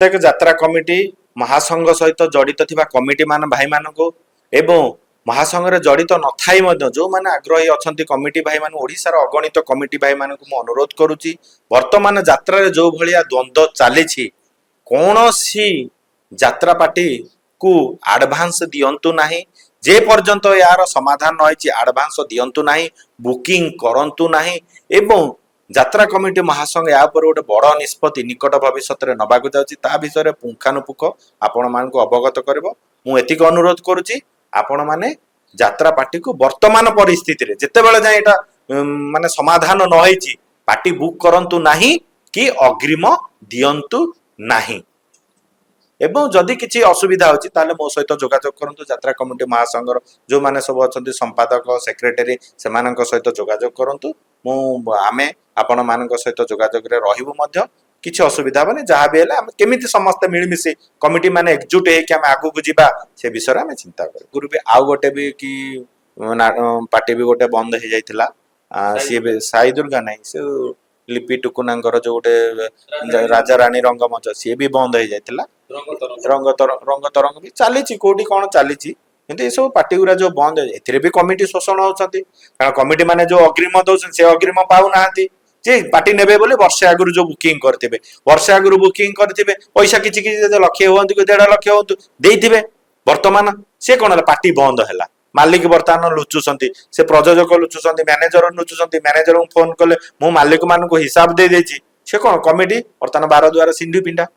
प्रत्येक यात्रा कमिटी महासंघ सहित जड़ित थिबा कमिटी मान भाई मानक एवं महासंघ रे जड़ित नथाई मध्य जो माने आग्रही अछंती कमिटी भाई मान ओडिसा रो अगणित कमिटी भाई मानक मु अनुरोध करूची वर्तमान यात्रा रे जो भलिया द्वंद्व चालीछि कोनोसी यात्रा पार्टी को एडवांस दियंतु नाही जे पर्यंत यार समाधान न होइछि एडवांस दियंतु नाही बुकिंग करंतु नाही एवं यात्रा कमिटी महासंघ या पर गोटे बड़ निष्पत्ति निकट भविष्य में नबाक जाउछि ता विषय पुंखानुपुख आपण मान अवगत करबो मु एतिक अनुरोध करुछि आपण माने यात्रा पार्टी को वर्तमान परिस्थिति रे जेते बेले जाय एटा माने समाधान न होइछि पार्टी बुक करंतु नाही कि अग्रिम दियंतु नाही एवं जदि किसी असुविधा होची ताले मो सहित जोगाजोग करंतु यात्रा कमिटी महासंघर जो माने सब अछंती संपादक सेक्रेटरी सेमानक सहित जोगाजोग करंतु मु आमे आपण मानक सहित जोगाजोग रे रहिबु मध्य किछि असुविधा बने जहा भी हेले हम केमिति समस्त मिलमिसि कमिटी माने एकजुट हे कि हम आगु को जिबा से विषय रे हम चिंता कर गुरु भी आउ गोटे भी कि पार्टी भी गोटे बंद हे जाइतिला सी भी साई दुर्गा नहीं से लिपि टुकुनांगर जो गोटे राजा रानी रंगमंच सी भी बंद हो जाइतिला रंग तरंग भी चली कोटी कौन चली किंतु ये सब पार्टी गुरा जो बंद ए भी कमिटी शोषण होती कारण कमिटी माने जो अग्रिम दौरान से अग्रिम पाऊना जे पार्टी नेबे बोले वर्षे आगुरी जो बुकिंग करथिबे वर्षे आगुरी बुकिंग करथिबे पैसा किछि किछि लक्ष्य हुअंतु कि 1.5 लाख हुअंतु देइथिबे वर्तमान से कोन पार्टी बंद हैला मालिक वर्तमान लुचुसंती से प्रयोजक लुचुसंती मैनेजर लुचुसंती मैनेजर को फोन कले मु मालिक मान को हिसाब दे देछि से कोन कमिटी वर्तमान 12 द्वारा सिंधु पिंडा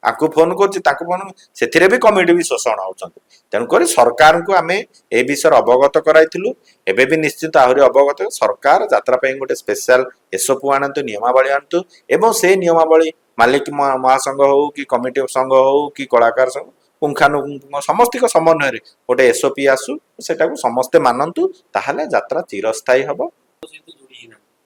आकु फोन करछि ताकु फोन सेथिरे भी कमिटी भी शोषण होउछंती तेन करी सरकार को आमे ए विषय अवगत कराइथिलु एबे भी निश्चित आहुरी अवगत सरकार यात्रा पे गोटे स्पेशल एसओपी आनतु नियमावली आनतु एवं से नियमावली मालिक महासंघ हो कि कमिटी संघ हो कि कलाकार संघ पुंखानुपुंख समस्त समन्वय गोटे एसओपी आसु सेटा को समस्ते मानतु ताहले यात्रा चिरस्थायी हबो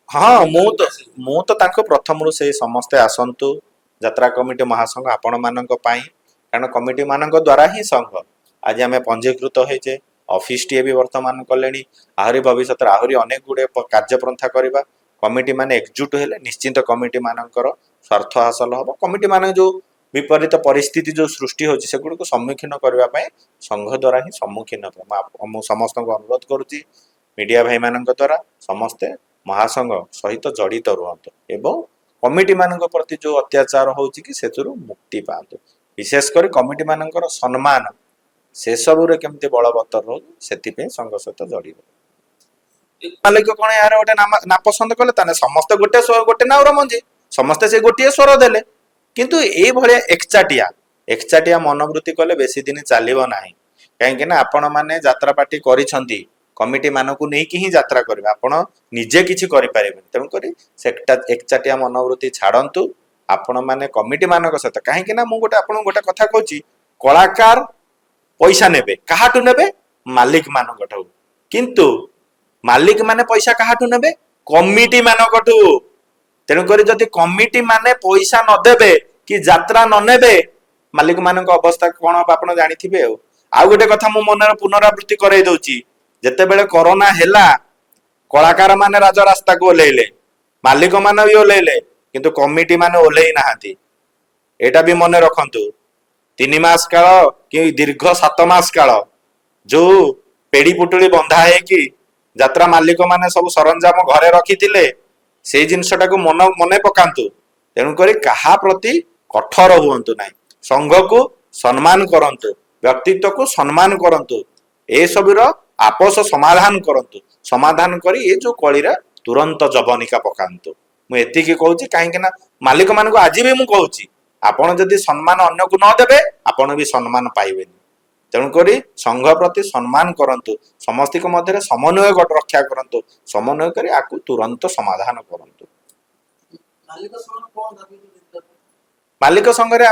हाँ मु तो ताको प्रथम से समस्ते आसंतु यात्रा कमिटी महासंघ आपण मानक पई कारण कमिटी मानक द्वारा ही संघ आज आम पंजीकृत होइचे ऑफिस टी भी वर्तमान कलेनी आहरी भविष्य आहरी अनेक गुड़े कार्यपंथा करवा कमिटी माने एकजुट हेले निश्चिंत कमिटी मानकर स्वार्थ हासिल हम कमिटी मान जो विपरीत परिस्थिति जो सृष्टि होची से गुड को सम्मुखीन करबा पई संघ द्वारा ही सम्मुखीन हम समस्त को अनुरोध करूची मीडिया भाई मानक द्वारा समस्ते महासंघ सहित जड़ित रुहंतु एवं कमिटी मानक प्रति जो अत्याचार होची कि सेतुरु मुक्ति पांतु विशेषकर कमिटी मानकर सम्मान से सबु रे केमते बलवत्तर रहो सेति पे संघ सहित जड़ित मालिक कोन यार गोटे ना पसंद कले ताने समस्त गोटे नाउर मंजे समस्त से गोटे स्वर देले किंतु ए भले एकचाटिया मनोवृत्ति कले बेसी दिन चलिबो नाही काहेकि ना आपण माने यात्रा पार्टी करिसंती कमिटी मानकु नै कि ही यात्रा करबे आपण निजे किछि करि पारेबे तेनु करी सेक्टा एकचाटिया मनोवृत्ति छाडंतु आपण माने कमिटी मानक सहित काहेकि ना मु गोटे आपण गोटे कथा कहूची कलाकार पैसा नेबे काहाटु नेबे मालिक मानकठौ किंतु मालिक माने पैसा काहाटु नेबे कमिटी मानकठौ तेनु करी जति कमिटी माने पैसा न देबे कि यात्रा न नेबे मालिक मानक अवस्था कोन आपण जानिथिबे आ गोटे कथा मु मनर पुनरावृत्ति करै दउची जेते बेले कोरोना हेला कलाकार माने राज रास्ता को ओलेले मालिक माने भी ओलेले किंतु कमिटी माने ओलेई नाहांती एटा भी मने रखंतु 3 मास काल कि दीर्घ 7 मास काल जो पेड़ी पुटुली बंधा है कि यात्रा मालिक माने सब सरंजाम घरे रखिथिले से जिनसटा को मने पकांतु तेनु करी कहा प्रति कठोर हुअंतु नाही संघ को सम्मान करंतु व्यक्तित्व को सम्मान करंतु ए सबुर आपस समाधान करंतु समाधान करी ये जो कलिरा तुरंत जबनिका पकांतु मु एतिकी कहूची काहेकि ना मालिक मान को आज भी मु कहूची आपण जदि सम्मान अन्य को न देबे आपण भी सम्मान पाइबेनी तेणु करी संघ प्रति सम्मान करंतु समस्ती को मध्य समन्वय रक्षा करंतु समन्वय करी आकु तुरंत समाधान करंतु मालिक संघ रे